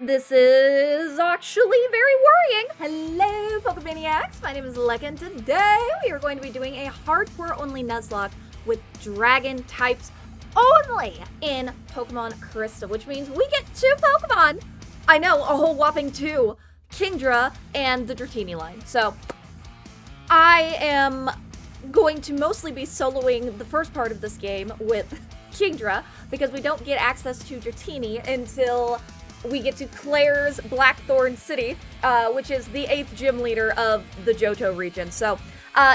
This is actually very worrying. Hello, Pokemaniacs. My name is Lecka, and today we are going to be doing a hardcore-only Nuzlocke with dragon types only in Pokemon Crystal, which means we get 2 Pokemon. I know, a whole whopping 2. Kingdra and the Dratini line. So, I am going to mostly be soloing the first part of this game with Kingdra, because we don't get access to Dratini until we get to Claire's Blackthorn City, which is the 8th gym leader of the Johto region. So,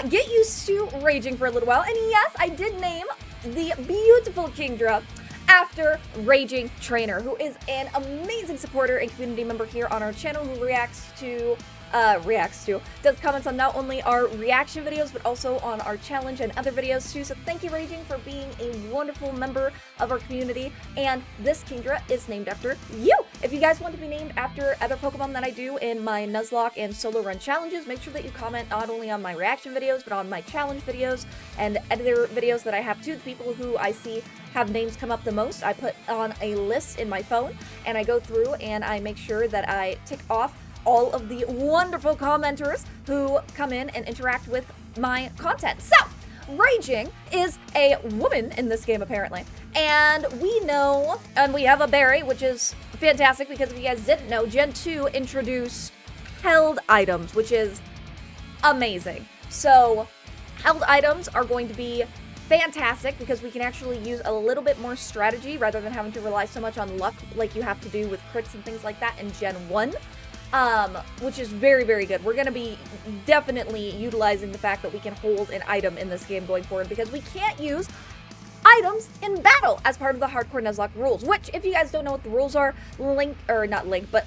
get used to raging for a little while. And yes, I did name the beautiful Kingdra after Raging Trainer, who is an amazing supporter and community member here on our channel, who does comments on not only our reaction videos, but also on our challenge and other videos too. So thank you, Raging, for being a wonderful member of our community. And this Kingdra is named after you. If you guys want to be named after other Pokemon that I do in my Nuzlocke and solo run challenges, make sure that you comment not only on my reaction videos, but on my challenge videos and editor videos that I have too. The people who I see have names come up the most, I put on a list in my phone, and I go through and I make sure that I tick off all of the wonderful commenters who come in and interact with my content. So, Raging is a woman in this game, apparently. And we know, and we have a berry, which is fantastic, because if you guys didn't know, Gen 2 introduced held items, which is amazing. So, held items are going to be fantastic, because we can actually use a little bit more strategy rather than having to rely so much on luck like you have to do with crits and things like that in Gen 1. Which is very, very good. We're going to be definitely utilizing the fact that we can hold an item in this game going forward, because we can't use items in battle as part of the Hardcore Nuzlocke rules, which, if you guys don't know what the rules are,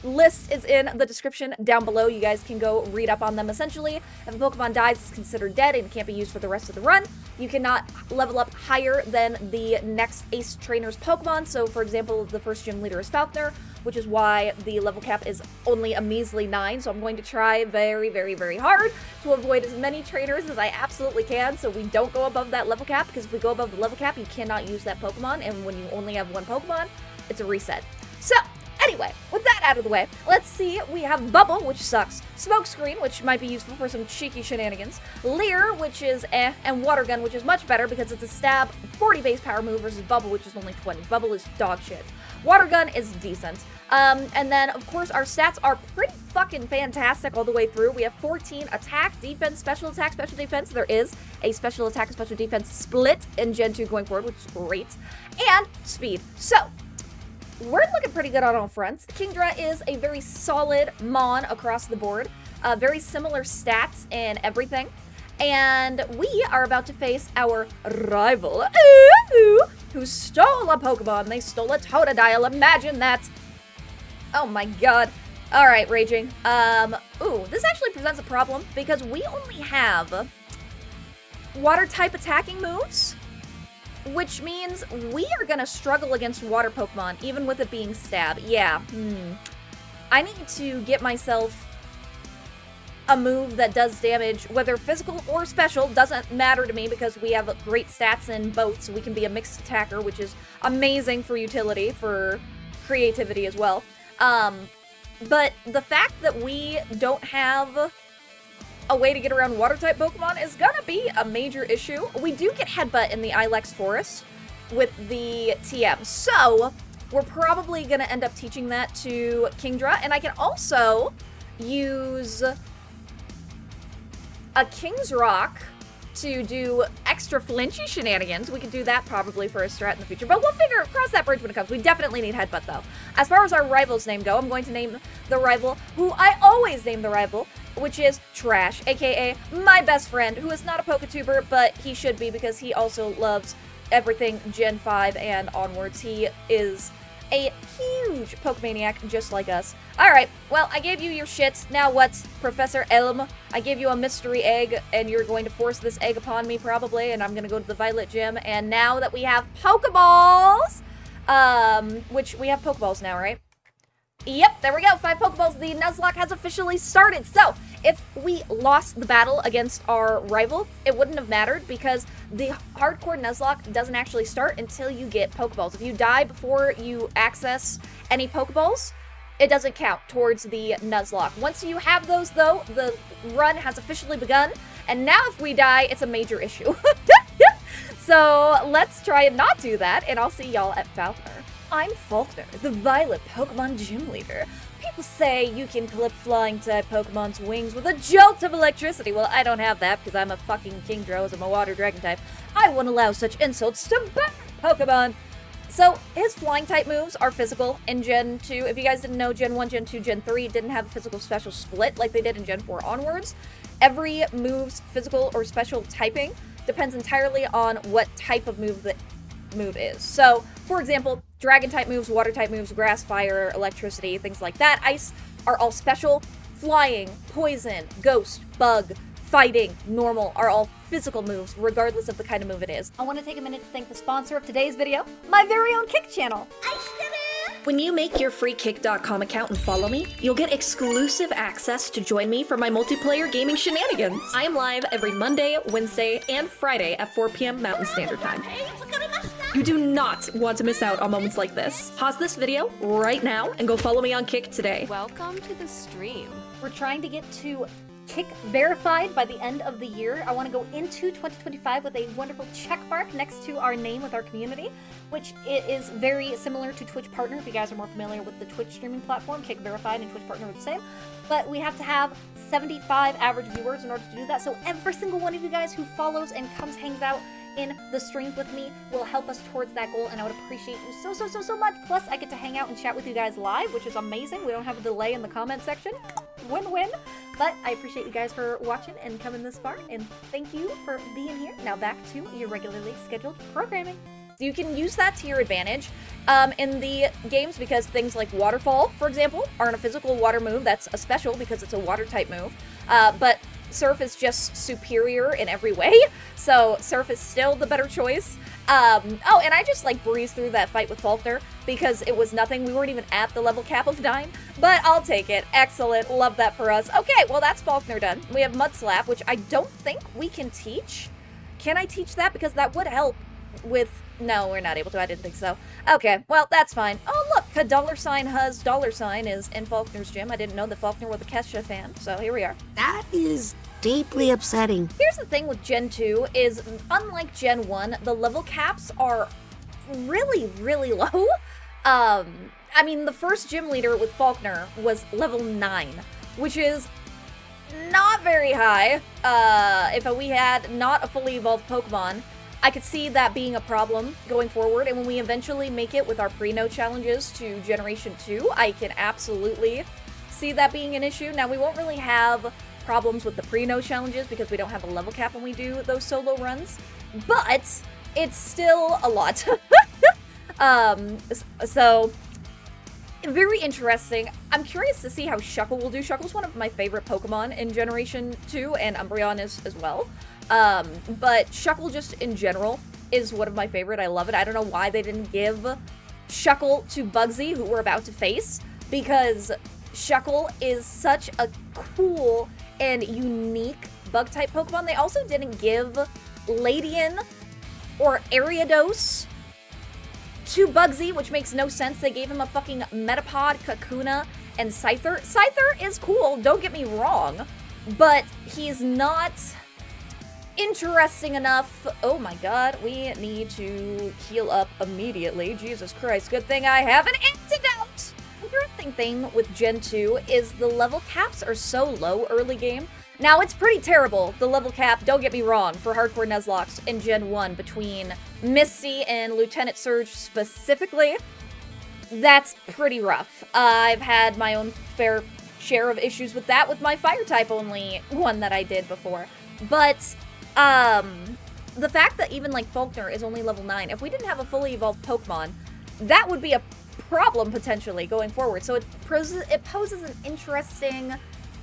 list is in the description down below. You guys can go read up on them. Essentially, if a Pokemon dies, it's considered dead and can't be used for the rest of the run. You cannot level up higher than the next Ace Trainer's Pokemon. So, for example, the first gym leader is Falconer, which is why the level cap is only a measly 9. So I'm going to try very, very, very hard to avoid as many trainers as I absolutely can, so we don't go above that level cap, because if we go above the level cap, you cannot use that Pokemon, and when you only have 1 Pokemon, it's a reset. So, anyway, with that out of the way, let's see. We have Bubble, which sucks. Smokescreen, which might be useful for some cheeky shenanigans. Leer, which is eh. And Water Gun, which is much better because it's a stab 40 base power move versus Bubble, which is only 20. Bubble is dog shit. Water Gun is decent. And then, of course, our stats are pretty fucking fantastic all the way through. We have 14 attack, defense, special attack, special defense. There is a special attack and special defense split in Gen 2 going forward, which is great. And speed. So, we're looking pretty good on all fronts. Kingdra is a very solid Mon across the board. Very similar stats and everything. And we are about to face our rival, who stole a Pokemon. They stole a Totodile. Imagine that. Oh my god. Alright, Raging. This actually presents a problem, because we only have water-type attacking moves, which means we are gonna struggle against water Pokemon, even with it being stab. Yeah, I need to get myself a move that does damage, whether physical or special, doesn't matter to me, because we have great stats in both, so we can be a mixed attacker, which is amazing for utility, for creativity as well. But the fact that we don't have a way to get around water-type Pokemon is gonna be a major issue. We do get Headbutt in the Ilex Forest with the TM, so we're probably gonna end up teaching that to Kingdra, and I can also use a King's Rock to do extra flinchy shenanigans. We could do that probably for a strat in the future, but we'll cross that bridge when it comes. We definitely need Headbutt, though. As far as our rival's name go, I'm going to name the rival who I always name the rival, which is Trash, aka my best friend, who is not a Poketuber, but he should be, because he also loves everything Gen 5 and onwards. He is a huge Pokemaniac, just like us. Alright, well, I gave you your shit. Now what, Professor Elm? I gave you a mystery egg, and you're going to force this egg upon me, probably, and I'm gonna go to the Violet Gym, and now that we have Pokeballs, which we have Pokeballs now, right? Yep, there we go, 5 Pokeballs. The Nuzlocke has officially started. So, if we lost the battle against our rival, it wouldn't have mattered, because the Hardcore Nuzlocke doesn't actually start until you get Pokeballs. If you die before you access any Pokeballs, it doesn't count towards the Nuzlocke. Once you have those, though, the run has officially begun, and now if we die, it's a major issue. So let's try and not do that, and I'll see y'all at Falconer. I'm Faulkner, the Violet Pokemon Gym Leader. People say you can clip flying-type Pokemon's wings with a jolt of electricity. Well, I don't have that because I'm a fucking Kingdra as I'm a water dragon type. I won't allow such insults to back Pokemon. So his flying-type moves are physical in Gen 2. If you guys didn't know, Gen 1, Gen 2, Gen 3 didn't have a physical special split like they did in Gen 4 onwards. Every move's physical or special typing depends entirely on what type of move the move is. So, for example, dragon-type moves, water-type moves, grass, fire, electricity, things like that, ice, are all special. Flying, poison, ghost, bug, fighting, normal are all physical moves, regardless of the kind of move it is. I want to take a minute to thank the sponsor of today's video, my very own Kick channel. When you make your free Kick.com account and follow me, you'll get exclusive access to join me for my multiplayer gaming shenanigans. I am live every Monday, Wednesday, and Friday at 4 p.m. Mountain Standard Time. You do not want to miss out on moments like this. Pause this video right now and go follow me on Kick today. Welcome to the stream. We're trying to get to Kick verified by the end of the year. I want to go into 2025 with a wonderful check mark next to our name with our community, which it is very similar to Twitch Partner. If you guys are more familiar with the Twitch streaming platform, Kick verified and Twitch Partner are the same. But we have to have 75 average viewers in order to do that. So every single one of you guys who follows and comes, hangs out in the streams with me will help us towards that goal, and I would appreciate you so much. Plus, I get to hang out and chat with you guys live, which is amazing. We don't have a delay in the comment section. Win-win. But I appreciate you guys for watching and coming this far, and thank you for being here. Now back to your regularly scheduled programming. You can use that to your advantage in the games because things like Waterfall, for example, aren't a physical water move. That's a special because it's a water-type move. But Surf is just superior in every way, so Surf is still the better choice. Oh, and I just like breezed through that fight with Faulkner because it was nothing. We weren't even at the level cap of 9, but I'll take it. Excellent. Love that for us. Okay, well, that's Faulkner done. We have Mud Slap, which I don't think we can teach. Can I teach that? Because that would help with... No, we're not able to. I didn't think so. Okay, well, that's fine. Oh, look, a $Huz$ is in Faulkner's gym. I didn't know that Faulkner was a Kesha fan, so here we are. That is deeply upsetting. Here's the thing with Gen 2 is, unlike Gen 1, the level caps are really, really low. I mean, the first gym leader with Faulkner was level 9, which is not very high. If we had not a fully evolved Pokemon, I could see that being a problem going forward, and when we eventually make it with our pre-no challenges to Generation 2, I can absolutely see that being an issue. Now, we won't really have problems with the pre-no challenges because we don't have a level cap when we do those solo runs, but it's still a lot. So, very interesting. I'm curious to see how Shuckle will do. Shuckle's one of my favorite Pokemon in Generation 2, and Umbreon is as well. But Shuckle just in general is one of my favorite. I love it. I don't know why they didn't give Shuckle to Bugsy, who we're about to face, because Shuckle is such a cool and unique bug-type Pokemon. They also didn't give Ladian or Ariados to Bugsy, which makes no sense. They gave him a fucking Metapod, Kakuna, and Scyther. Scyther is cool, don't get me wrong, but he's not interesting enough. Oh my god, we need to heal up immediately. Jesus Christ, good thing I have an antidote! The interesting thing with Gen 2 is the level caps are so low early game. Now, it's pretty terrible, the level cap, don't get me wrong, for Hardcore Nuzlocke in Gen 1 between Misty and Lieutenant Surge specifically. That's pretty rough. I've had my own fair share of issues with that with my Fire-type only one that I did before. But the fact that even like Faulkner is only level 9, if we didn't have a fully evolved Pokemon, that would be a problem potentially going forward. So it poses an interesting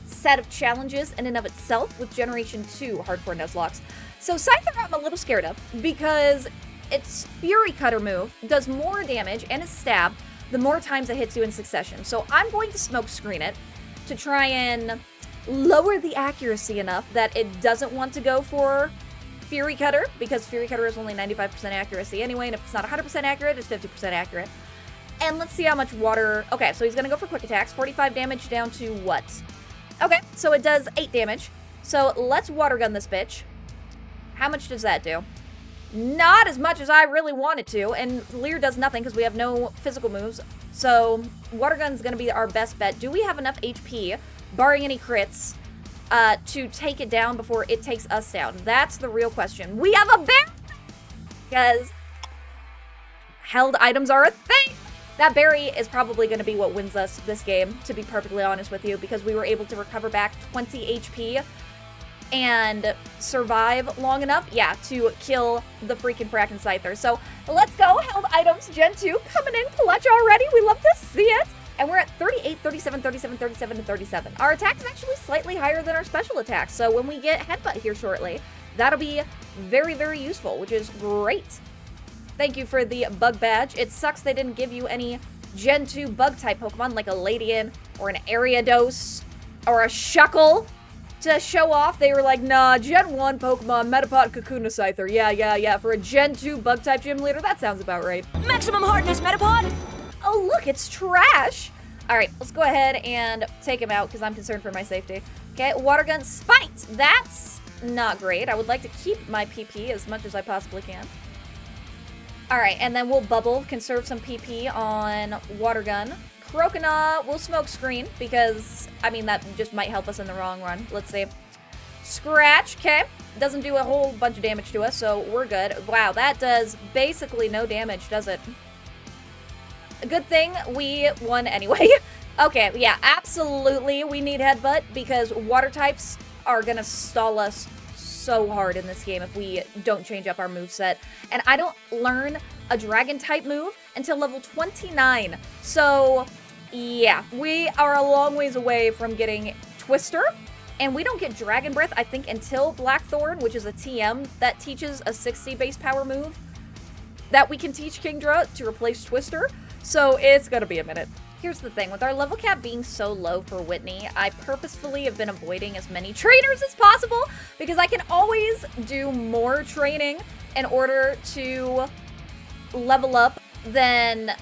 set of challenges in and of itself with Generation 2 Hardcore Nuzlocke. So Scyther I'm a little scared of because its Fury Cutter move does more damage and its stab the more times it hits you in succession. So I'm going to smoke screen it to try and lower the accuracy enough that it doesn't want to go for Fury Cutter, because Fury Cutter is only 95% accuracy anyway, and if it's not 100% accurate, it's 50% accurate. And let's see how much water... Okay, so he's gonna go for quick attacks. 45 damage down to what? Okay, so it does 8 damage. So let's water gun this bitch. How much does that do? Not as much as I really wanted to, and Leer does nothing because we have no physical moves. So water gun's gonna be our best bet. Do we have enough HP, barring any crits, to take it down before it takes us down? That's the real question. We have a bear! Because held items are a thing! That berry is probably going to be what wins us this game, to be perfectly honest with you, because we were able to recover back 20 HP and survive long enough, yeah, to kill the freaking Kraken Scyther. So let's go, held items, Gen 2, coming in clutch already. We love to see it. And we're at 38, 37, 37, 37, and 37. Our attack is actually slightly higher than our special attack, so when we get Headbutt here shortly, that'll be very, very useful, which is great. Thank you for the bug badge. It sucks they didn't give you any Gen 2 bug-type Pokemon like a Ladian or an Ariados or a Shuckle to show off. They were like, nah, Gen 1 Pokemon, Metapod, Kakuna, Scyther. Yeah. For a Gen 2 bug-type gym leader, that sounds about right. Maximum hardness, Metapod! Oh, look, it's trash! Alright, let's go ahead and take him out because I'm concerned for my safety. Okay, Water Gun Spite. That's not great. I would like to keep my PP as much as I possibly can. Alright, and then we'll Bubble, conserve some PP on Water Gun. Croconaw, we'll Smoke Screen, because, I mean, that just might help us in the long run. Let's see. Scratch, okay. Doesn't do a whole bunch of damage to us, so we're good. Wow, that does basically no damage, does it? A good thing we won anyway. Okay, yeah, absolutely we need Headbutt, because water types are gonna stall us so hard in this game if we don't change up our moveset. And I don't learn a dragon type move until level 29. So yeah, we are a long ways away from getting Twister. And we don't get Dragon Breath, I think, until Blackthorn, which is a TM that teaches a 60 base power move that we can teach Kingdra to replace Twister. So it's gonna be a minute. Here's the thing, with our level cap being so low for Whitney, I purposefully have been avoiding as many trainers as possible because I can always do more training in order to level up than...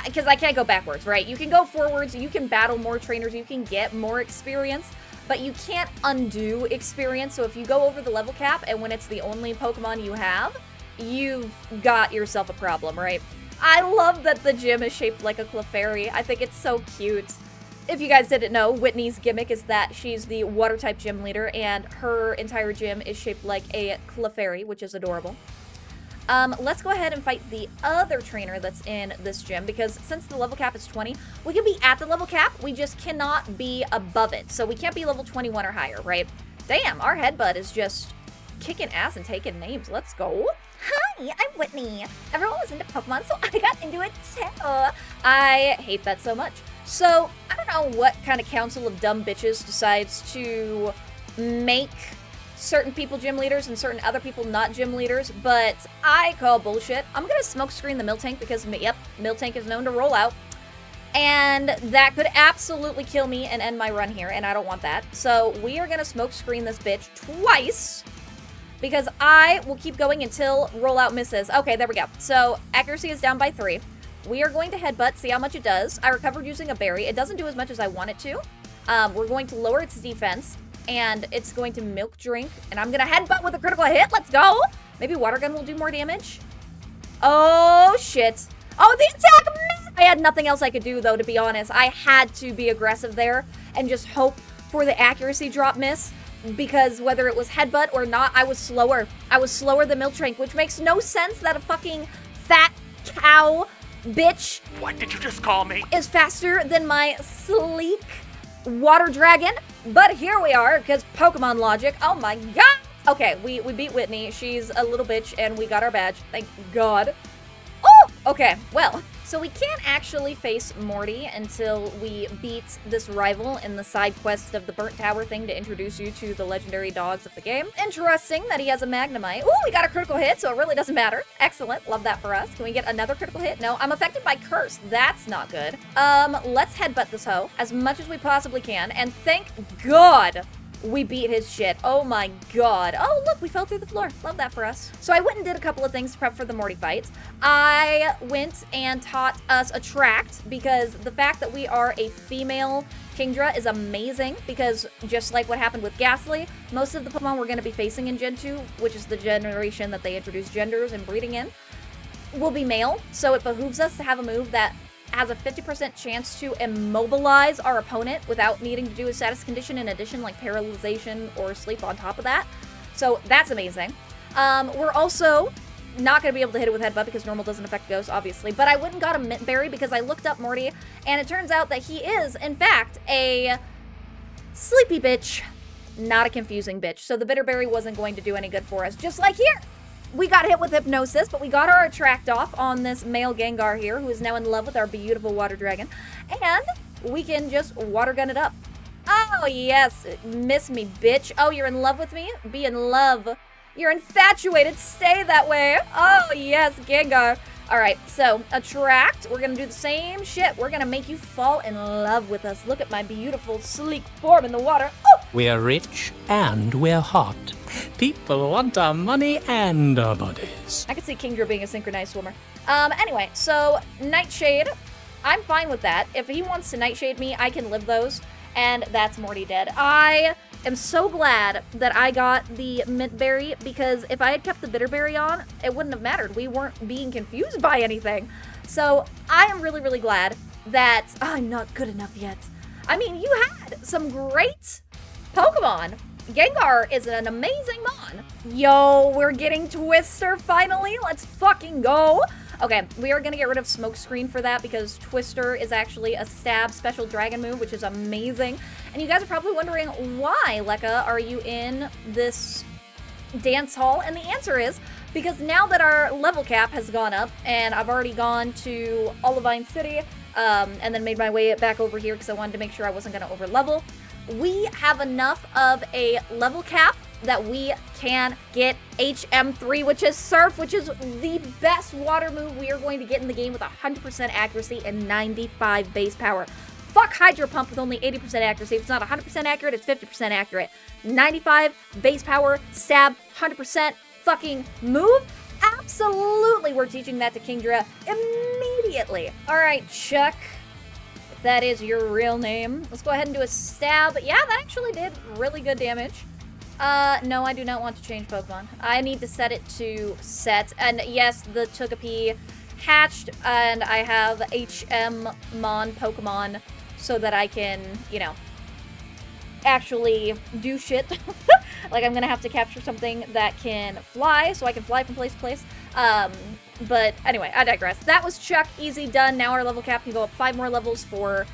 Because I can't go backwards, right? You can go forwards, you can battle more trainers, you can get more experience, but you can't undo experience. So if you go over the level cap and when it's the only Pokemon you have, you've got yourself a problem, right? I love that the gym is shaped like a Clefairy. I think it's so cute. If you guys didn't know, Whitney's gimmick is that she's the water-type gym leader, and her entire gym is shaped like a Clefairy, which is adorable. Let's go ahead and fight the other trainer that's in this gym, because since the level cap is 20, we can be at the level cap, we just cannot be above it. So we can't be level 21 or higher, right? Damn, our Headbutt is just kicking ass and taking names. Let's go. Hi, I'm Whitney. Everyone was into Pokemon, so I got into it too. I hate that so much. So, I don't know what kind of council of dumb bitches decides to make certain people gym leaders and certain other people not gym leaders, but I call bullshit. I'm gonna smoke screen the Miltank because, yep, Miltank is known to roll out. And that could absolutely kill me and end my run here, and I don't want that. So, we are gonna smoke screen this bitch twice, because I will keep going until rollout misses. Okay, there we go. So, accuracy is down by 3. We are going to Headbutt, see how much it does. I recovered using a berry. It doesn't do as much as I want it to. We're going to lower its defense, and it's going to Milk Drink, and I'm going to Headbutt with a critical hit. Let's go! Maybe Water Gun will do more damage. Oh, shit. Oh, the attack missed! I had nothing else I could do, though, to be honest. I had to be aggressive there and just hope for the accuracy drop miss, because whether it was Headbutt or not, I was slower. I was slower than Miltank, which makes no sense that a fucking fat cow bitch... What did you just call me? ...is faster than my sleek water dragon. But here we are, because Pokemon logic. Oh my god! Okay, we beat Whitney. She's a little bitch, and we got our badge. Thank god. Oh! Okay, well... So we can't actually face Morty until we beat this rival in the side quest of the Burnt Tower thing to introduce you to the legendary dogs of the game. Interesting that he has a Magnemite. Ooh, we got a critical hit, so it really doesn't matter. Excellent, love that for us. Can we get another critical hit? No, I'm affected by Curse. That's not good. Let's Headbutt this hoe as much as we possibly can, and thank God we beat his shit. Oh my god. Oh, look, we fell through the floor. Love that for us. So I went and did a couple of things to prep for the Morty fight. I went and taught us Attract, because the fact that we are a female Kingdra is amazing, because just like what happened with Ghastly, most of the Pokemon we're going to be facing in Gen 2, which is the generation that they introduce genders and breeding in, will be male. So it behooves us to have a move that has a 50% chance to immobilize our opponent without needing to do a status condition in addition, like paralyzation or sleep on top of that. So that's amazing. We're also not going to be able to hit it with Headbutt because normal doesn't affect Ghost, obviously. But I went and got a Mint Berry because I looked up Morty, and it turns out that he is, in fact, a sleepy bitch, not a confusing bitch. So the Bitter Berry wasn't going to do any good for us, just like here. We got hit with Hypnosis, but we got our Attract off on this male Gengar here, who is now in love with our beautiful water dragon. And we can just water gun it up. Oh, yes. Miss me, bitch. Oh, you're in love with me? Be in love. You're infatuated. Stay that way. Oh, yes, Gengar. All right, so Attract. We're going to do the same shit. We're going to make you fall in love with us. Look at my beautiful, sleek form in the water. Oh! We're rich and we're hot. People want our money and our bodies. I could see Kingdra being a synchronized swimmer. Anyway, so Nightshade, I'm fine with that. If he wants to Nightshade me, I can live those, and that's Morty dead. I am so glad that I got the Mint Berry, because if I had kept the Bitter Berry on, it wouldn't have mattered. We weren't being confused by anything. So I am really, really glad that I'm not good enough yet. I mean, you had some great Pokemon. Gengar is an amazing mon. Yo, we're getting Twister finally. Let's fucking go. Okay, we are going to get rid of Smokescreen for that, because Twister is actually a stab special dragon move, which is amazing. And you guys are probably wondering, why, Lecka, are you in this dance hall? And the answer is because now that our level cap has gone up, and I've already gone to Olivine City, and then made my way back over here because I wanted to make sure I wasn't going to over level, we have enough of a level cap that we can get HM3, which is Surf, which is the best water move we are going to get in the game with 100% accuracy and 95 base power. Fuck Hydro Pump with only 80% accuracy. If it's not 100% accurate, it's 50% accurate. 95 base power, stab, 100% fucking move. Absolutely, we're teaching that to Kingdra immediately. All right, Chuck. If that is your real name. Let's go ahead and do a stab. Yeah, that actually did really good damage. No, I do not want to change Pokemon. I need to set it to set. And yes, the Togepi hatched, and I have HM-Mon Pokemon so that I can, you know, actually do shit. Like, I'm gonna have to capture something that can fly, so I can fly from place to place. But anyway, I digress. That was Chuck. Easy done. Now our level cap can go up 5 more levels for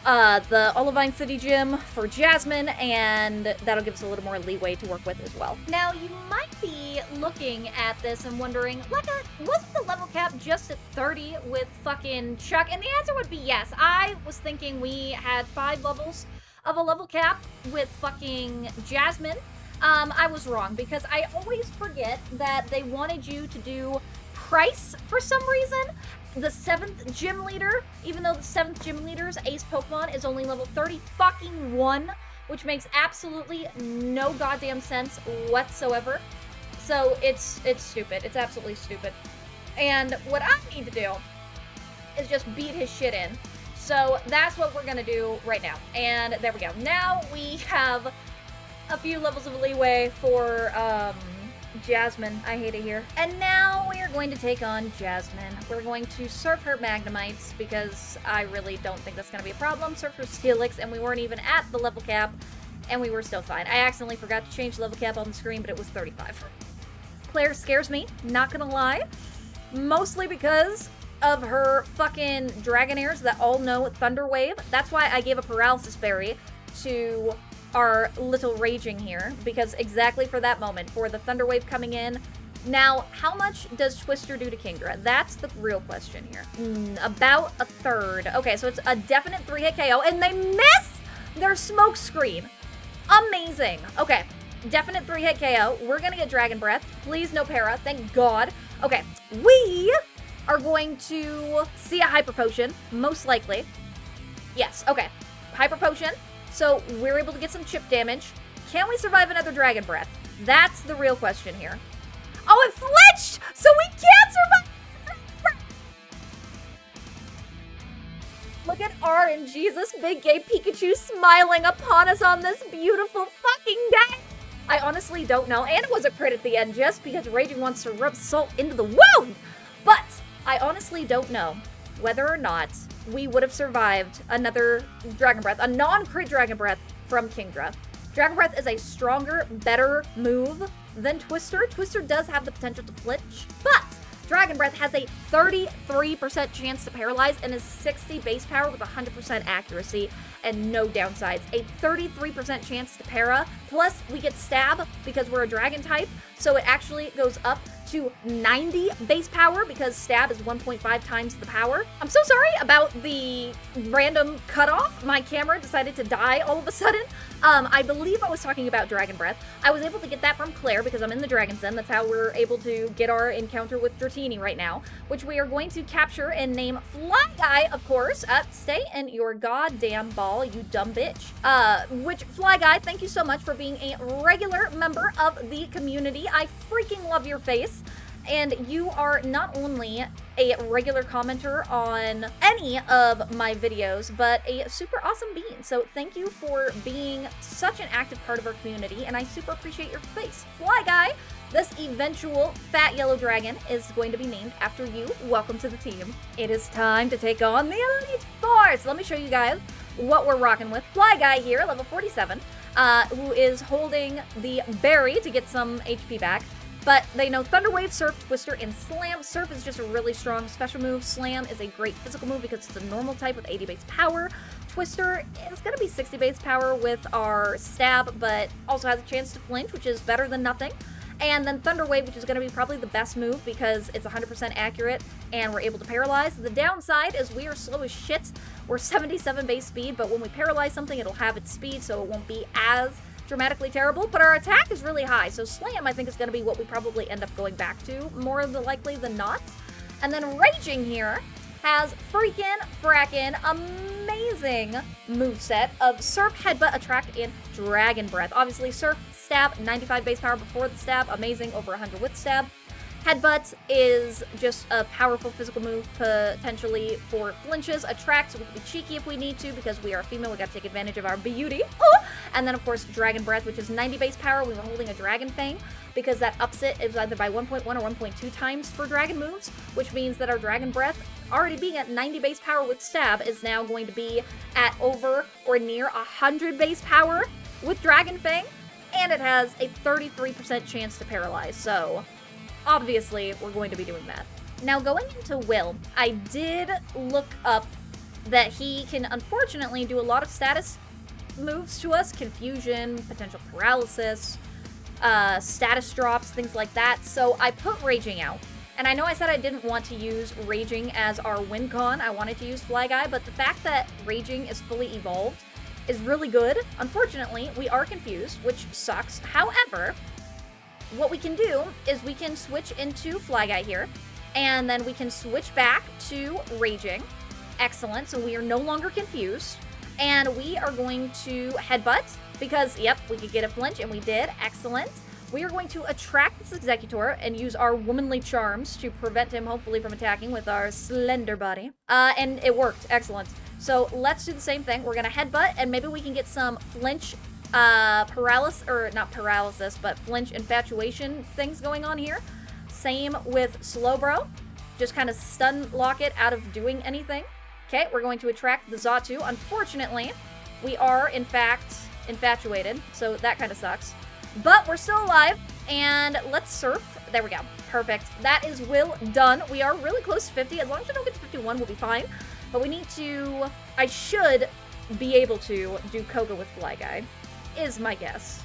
the Olivine City Gym for Jasmine, and that'll give us a little more leeway to work with as well. Now, you might be looking at this and wondering, Lecka, wasn't the level cap just at 30 with fucking Chuck? And the answer would be yes. I was thinking we had 5 levels of a level cap with fucking Jasmine. I was wrong, because I always forget that they wanted you to do Price for some reason. The 7th gym leader, even though the 7th gym leader's ace Pokemon is only level 30 fucking 1, which makes absolutely no goddamn sense whatsoever. So it's stupid. It's absolutely stupid. And what I need to do is just beat his shit in. So that's what we're gonna do right now. And there we go. Now we have a few levels of leeway for Jasmine. I hate it here. And now we are going to take on Jasmine. We're going to surf her Magnemites, because I really don't think that's going to be a problem. Surf her Steelix, and we weren't even at the level cap, and we were still fine. I accidentally forgot to change the level cap on the screen, but it was 35. Claire scares me, not gonna lie. Mostly because of her fucking Dragonairs that all know Thunder Wave. That's why I gave a Paralysis Berry to our little Raging here, because exactly for that moment, for the Thunder Wave coming in. Now, how much does Twister do to Kingdra? That's the real question here. About a third. Okay, so it's a definite 3-hit KO, and they miss their smoke screen. Amazing. Okay, definite 3-hit KO. We're gonna get Dragon Breath. Please, no para. Thank God. Okay, we are going to see a Hyper Potion, most likely. Yes, okay. Hyper Potion. So we're able to get some chip damage. Can we survive another Dragon Breath? That's the real question here. Oh, it flinched! So we can't survive! Look at RNG, this big gay Pikachu smiling upon us on this beautiful fucking day. I honestly don't know, and it was a crit at the end just because Raging wants to rub salt into the wound! But I honestly don't know whether or not we would have survived another Dragon Breath, a non-crit Dragon Breath from Kingdra. Dragon Breath is a stronger, better move than Twister. Twister does have the potential to flinch, but Dragon Breath has a 33% chance to paralyze and is 60 base power with 100% accuracy and no downsides. A 33% chance to para, plus we get stab because we're a dragon type, so it actually goes up to 90 base power because stab is 1.5 times the power. I'm so sorry about the random cutoff. My camera decided to die all of a sudden. I believe I was talking about Dragon Breath. I was able to get that from Claire because I'm in the Dragon's Den. That's how we're able to get our encounter with Dratini right now, which we are going to capture and name Fly Guy, of course. Stay in your goddamn ball, you dumb bitch. Which, Fly Guy, thank you so much for being a regular member of the community. I freaking love your face. And you are not only a regular commenter on any of my videos, but a super awesome bean. So thank you for being such an active part of our community, and I super appreciate your face. Fly Guy, this eventual fat yellow dragon is going to be named after you. Welcome to the team. It is time to take on the Elite Four. So let me show you guys what we're rocking with. Fly Guy here, level 47, who is holding the berry to get some HP back. But they know Thunder Wave, Surf, Twister, and Slam. Surf is just a really strong special move. Slam is a great physical move because it's a normal type with 80 base power. Twister is going to be 60 base power with our stab, but also has a chance to flinch, which is better than nothing. And then Thunder Wave, which is going to be probably the best move because it's 100% accurate and we're able to paralyze. The downside is we are slow as shit. We're 77 base speed, but when we paralyze something, it'll have its speed, so it won't be as dramatically terrible, but our attack is really high, so Slam I think is going to be what we probably end up going back to more likely than not. And then Raging here has frackin' amazing moveset of Surf, Headbutt, Attract, and Dragon Breath. Obviously Surf, Stab, 95 base power before the stab, amazing, over 100 with stab. Headbutt is just a powerful physical move, potentially for flinches. Attract, so we can be cheeky if we need to, because we are female, we gotta take advantage of our beauty. Oh! And then, of course, Dragon Breath, which is 90 base power. We were holding a Dragon Fang, because that ups it is either by 1.1 or 1.2 times for Dragon moves, which means that our Dragon Breath, already being at 90 base power with Stab, is now going to be at over or near 100 base power with Dragon Fang, and it has a 33% chance to paralyze, so obviously, we're going to be doing that. Now, going into Will, I did look up that he can unfortunately do a lot of status moves to us, confusion, potential paralysis, status drops, things like that, so I put Raging out. And I know I said I didn't want to use Raging as our win con, I wanted to use Fly Guy, but the fact that Raging is fully evolved is really good. Unfortunately, we are confused, which sucks. However, what we can do is we can switch into Fly Guy here, and then we can switch back to Raging. Excellent, so we are no longer confused. And we are going to Headbutt, because, yep, we could get a flinch, and we did. Excellent. We are going to attract this Executor and use our womanly charms to prevent him, hopefully, from attacking with our slender body. And it worked. Excellent. So let's do the same thing. We're going to Headbutt, and maybe we can get some flinch paralysis, or not paralysis, but flinch infatuation things going on here. Same with Slowbro. Just kind of stun lock it out of doing anything. Okay, we're going to attract the Xatu. Unfortunately, we are, in fact, infatuated, so that kind of sucks. But we're still alive, and let's surf. There we go. Perfect. That is Will done. We are really close to 50. As long as we don't get to 51, we'll be fine. But we need to... I should be able to do Koga with Fly Guy, is my guess.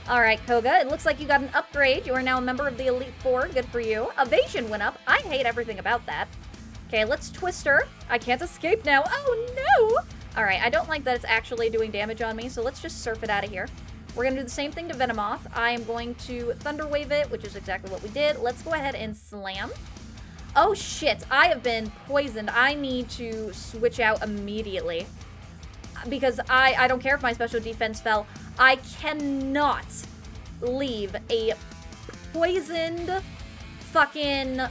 Alright, Koga, it looks like you got an upgrade. You are now a member of the Elite Four. Good for you. Evasion went up. I hate everything about that. Okay, let's Twister. I can't escape now. Oh, no! Alright, I don't like that it's actually doing damage on me, so let's just surf it out of here. We're going to do the same thing to Venomoth. I am going to Thunder Wave it, which is exactly what we did. Let's go ahead and Slam. Oh, shit. I have been poisoned. I need to switch out immediately. because I don't care if my special defense fell. I cannot leave a poisoned fucking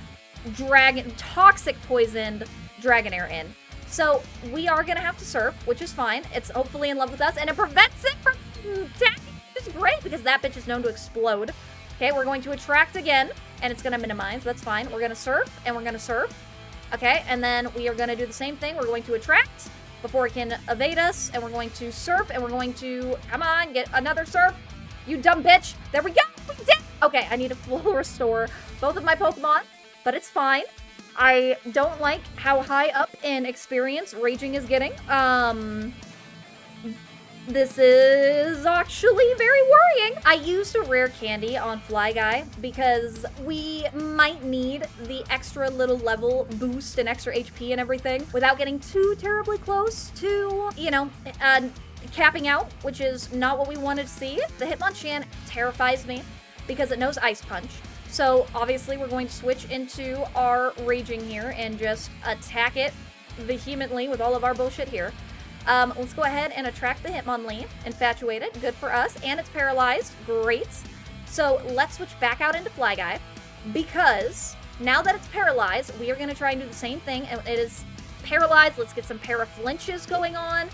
toxic poisoned Dragonair in. So we are gonna have to surf, which is fine. It's hopefully in love with us, and it prevents it from attacking, which is great because that bitch is known to explode. Okay, we're going to attract again, and it's gonna minimize. That's fine. We're gonna surf, and we're gonna surf. Okay, and then we are gonna do the same thing. We're going to attract before it can evade us, and we're going to surf, and we're going to, come on, get another surf. You dumb bitch. There we go. We did. Okay, I need to full restore both of my Pokemon, but it's fine. I don't like how high up in experience Raging is getting. This is actually very worrying. I used a rare candy on Fly Guy because we might need the extra little level boost and extra HP and everything without getting too terribly close to, you know, capping out, which is not what we wanted to see. The Hitmonchan terrifies me because it knows Ice Punch. So obviously we're going to switch into our Raging here and just attack it vehemently with all of our bullshit here. Let's go ahead and attract the Hitmonlee. Infatuated, good for us. And it's paralyzed, great. So let's switch back out into Fly Guy because now that it's paralyzed, we are going to try and do the same thing. And it is paralyzed. Let's get some para-flinches going on.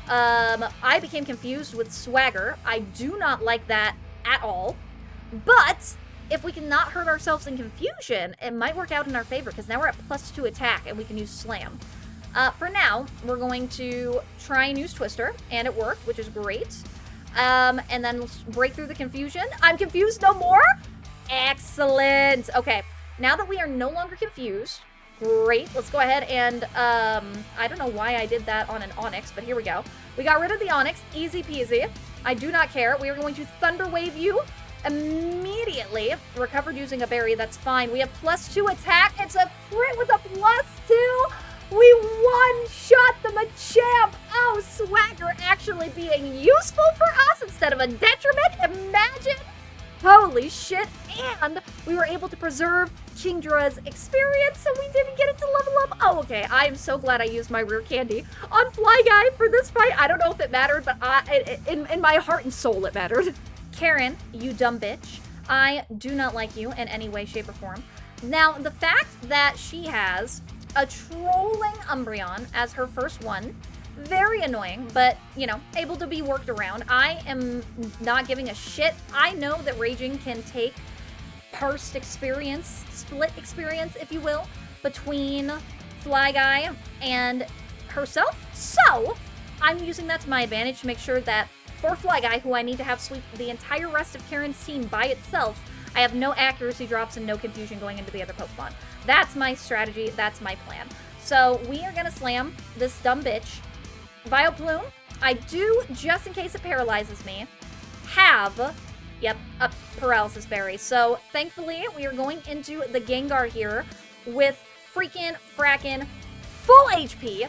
I became confused with Swagger. I do not like that at all. But if we cannot hurt ourselves in confusion, it might work out in our favor because now we're at +2 attack and we can use Slam. For now, we're going to try and use Twister, and it worked, which is great. And then let's break through the confusion. I'm confused no more? Excellent. Okay, now that we are no longer confused, great. Let's go ahead and, I don't know why I did that on an Onix, but here we go. We got rid of the Onix, easy peasy. I do not care. We are going to Thunder Wave you immediately. Recovered using a berry, that's fine. We have +2 attack. It's a crit with a +2. We one-shot the Machamp! Oh, Swagger actually being useful for us instead of a detriment? Imagine! Holy shit! And we were able to preserve Kingdra's experience, so we didn't get it to level up. Oh, okay. I am so glad I used my rare candy on Fly Guy for this fight. I don't know if it mattered, but in my heart and soul it mattered. Karen, you dumb bitch. I do not like you in any way, shape, or form. Now, the fact that she has a trolling Umbreon as her first one, very annoying, but, you know, able to be worked around. I am not giving a shit. I know that Raging can take parsed experience, split experience, if you will, between Fly Guy and herself. So, I'm using that to my advantage to make sure that for Fly Guy, who I need to have sweep the entire rest of Karen's team by itself, I have no accuracy drops and no confusion going into the other Pokemon. That's my strategy. That's my plan. So we are going to slam this dumb bitch. Vileplume, I do, just in case it paralyzes me, have, yep, a paralysis berry. So thankfully, we are going into the Gengar here with freaking frackin' full HP.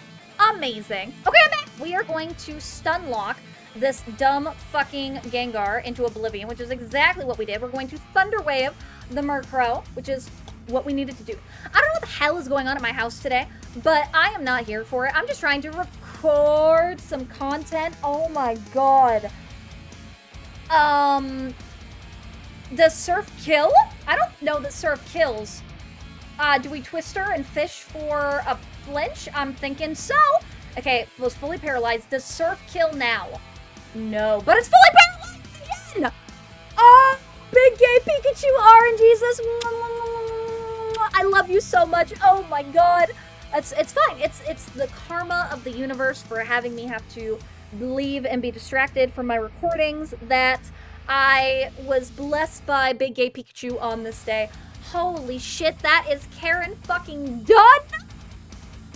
Amazing. Okay, I'm back. We are going to stun lock this dumb fucking Gengar into oblivion, which is exactly what we did. We're going to Thunder Wave the Murkrow, which is what we needed to do. I don't know what the hell is going on at my house today, but I am not here for it. I'm just trying to record some content. Oh my god. Does Surf kill? I don't know that Surf kills. Do we Twister and fish for a flinch? I'm thinking so. Okay, it was fully paralyzed. Does Surf kill now? No, but it's fully paralyzed again! Oh, big gay Pikachu RNGesus. I love you so much. Oh my god. It's fine. It's the karma of the universe for having me have to leave and be distracted from my recordings that I was blessed by big gay Pikachu on this day. Holy shit, that is Karen fucking done!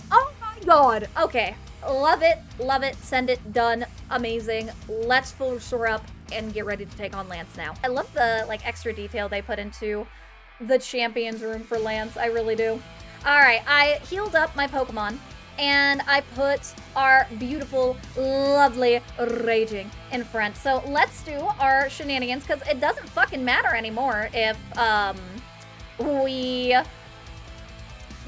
Oh my god. Okay. Love it, send it, done, amazing. Let's full restore up and get ready to take on Lance now. I love the, like, extra detail they put into the champions room for Lance, I really do. Alright, I healed up my Pokemon, and I put our beautiful, lovely Raging in front. So let's do our shenanigans, because it doesn't fucking matter anymore if, we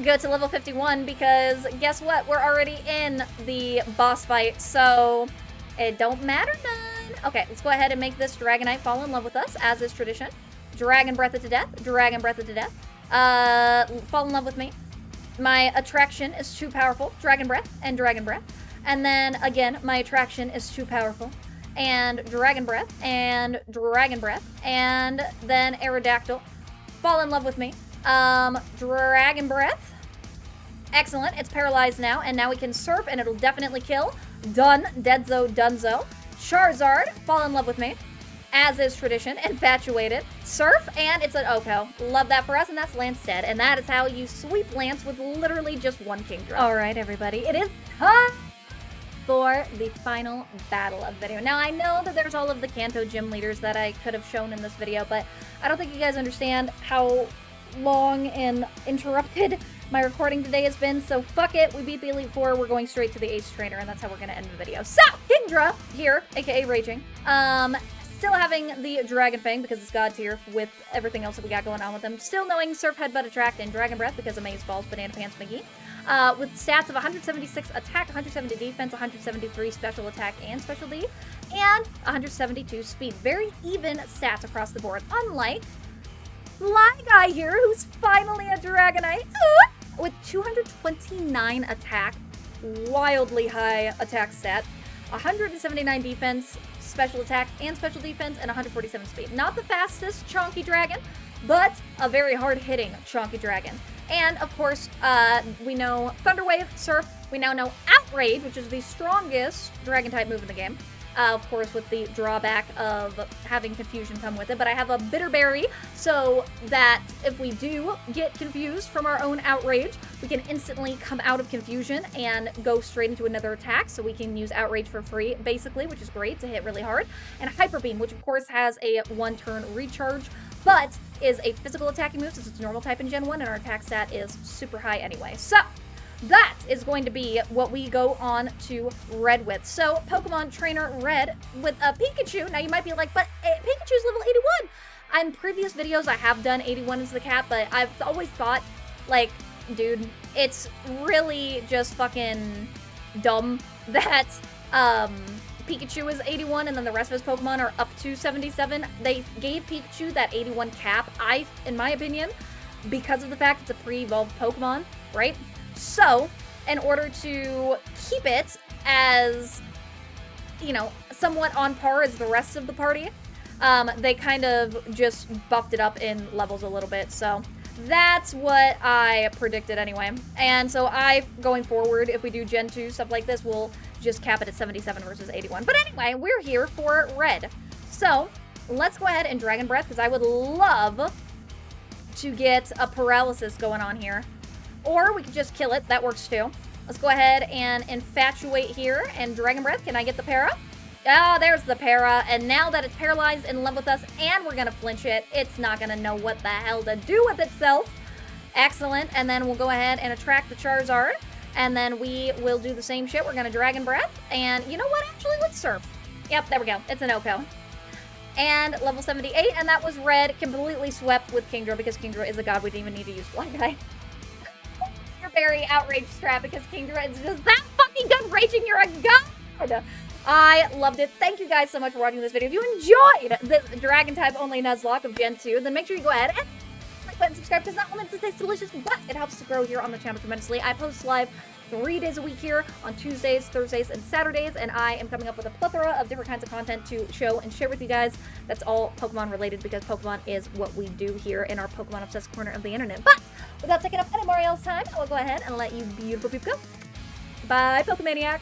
go to level 51 because guess what? We're already in the boss fight, so it don't matter none. Okay, let's go ahead and make this Dragonite fall in love with us, as is tradition. Dragon Breath it to death. Dragon Breath it to death. Fall in love with me. My attraction is too powerful. Dragon Breath and Dragon Breath. And then, again, my attraction is too powerful. And Dragon Breath and Dragon Breath. And then Aerodactyl. Fall in love with me. Dragon Breath. Excellent. It's paralyzed now. And now we can surf and it'll definitely kill. Done. Deadzo Dunzo. Charizard. Fall in love with me. As is tradition. Infatuated. Surf. And it's an Oko. Love that for us. And that's Lancestead. And that is how you sweep Lance with literally just one Kingdra. Alright, everybody. It is time for the final battle of the video. Now, I know that there's all of the Kanto gym leaders that I could have shown in this video, but I don't think you guys understand how long and interrupted my recording today has been, so fuck it. We beat the Elite Four. We're going straight to the Ace Trainer, and that's how we're going to end the video. So, Kingdra here, aka Raging. Still having the Dragon Fang because it's God tier with everything else that we got going on with them. Still knowing Surf, Headbutt, Attract, and Dragon Breath because of Maze Balls, Banana Pants, McGee. With stats of 176 attack, 170 defense, 173 special attack and special D, and 172 speed. Very even stats across the board. Unlike Fly Guy here, who's finally a Dragonite, with 229 attack, wildly high attack stat, 179 defense, special attack and special defense, and 147 speed. Not the fastest Chonky Dragon, but a very hard-hitting Chonky Dragon. And, of course, we know Thunder Wave, Surf. We now know Outrage, which is the strongest Dragon-type move in the game. Of course, with the drawback of having Confusion come with it. But I have a Bitter Berry, so that if we do get confused from our own Outrage, we can instantly come out of Confusion and go straight into another attack. So we can use Outrage for free, basically, which is great to hit really hard. And Hyper Beam, which, of course, has a one-turn recharge, but is a physical attacking move since it's normal type in Gen 1 and our attack stat is super high anyway. So that is going to be what we go on to Red with. So Pokemon Trainer Red with a Pikachu. Now you might be like, but Pikachu's level 81. In previous videos I have done 81 as the cap, but I've always thought, like, dude, it's really just fucking dumb that Pikachu is 81 and then the rest of his Pokemon are up to 77. They gave Pikachu that 81 cap, in my opinion, because of the fact it's a pre-evolved Pokemon, right? So, in order to keep it as, you know, somewhat on par as the rest of the party, they kind of just buffed it up in levels a little bit, so that's what I predicted anyway. And so going forward, if we do Gen 2, stuff like this, we'll just cap it at 77 versus 81. But anyway, we're here for Red. So, let's go ahead and Dragon Breath, because I would love to get a paralysis going on here. Or we could just kill it. That works too. Let's go ahead and Infatuate here and Dragon Breath. Can I get the para? Oh, there's the para. And now that it's paralyzed in love with us and we're going to flinch it, it's not going to know what the hell to do with itself. Excellent. And then we'll go ahead and attract the Charizard. And then we will do the same shit. We're going to Dragon Breath. And you know what? Actually, let's Surf. Yep, there we go. It's an Oko. And level 78. And that was Red. Completely swept with Kingdra because Kingdra is a god. We didn't even need to use Fly Guy. You're very outraged, Strap, because Kingdra is just that fucking good. Raging, you're a god. I loved it. Thank you guys so much for watching this video. If you enjoyed the Dragon-type only Nuzlocke of Gen 2, then make sure you go ahead and like button, subscribe, because not only does it taste delicious, but it helps to grow here on the channel tremendously. I post live 3 days a week here on Tuesdays, Thursdays, and Saturdays, and I am coming up with a plethora of different kinds of content to show and share with you guys. That's all Pokemon related because Pokemon is what we do here in our Pokemon obsessed corner of the internet. But without taking up any more else time, I will go ahead and let you beautiful people go. Bye, Pokemaniacs!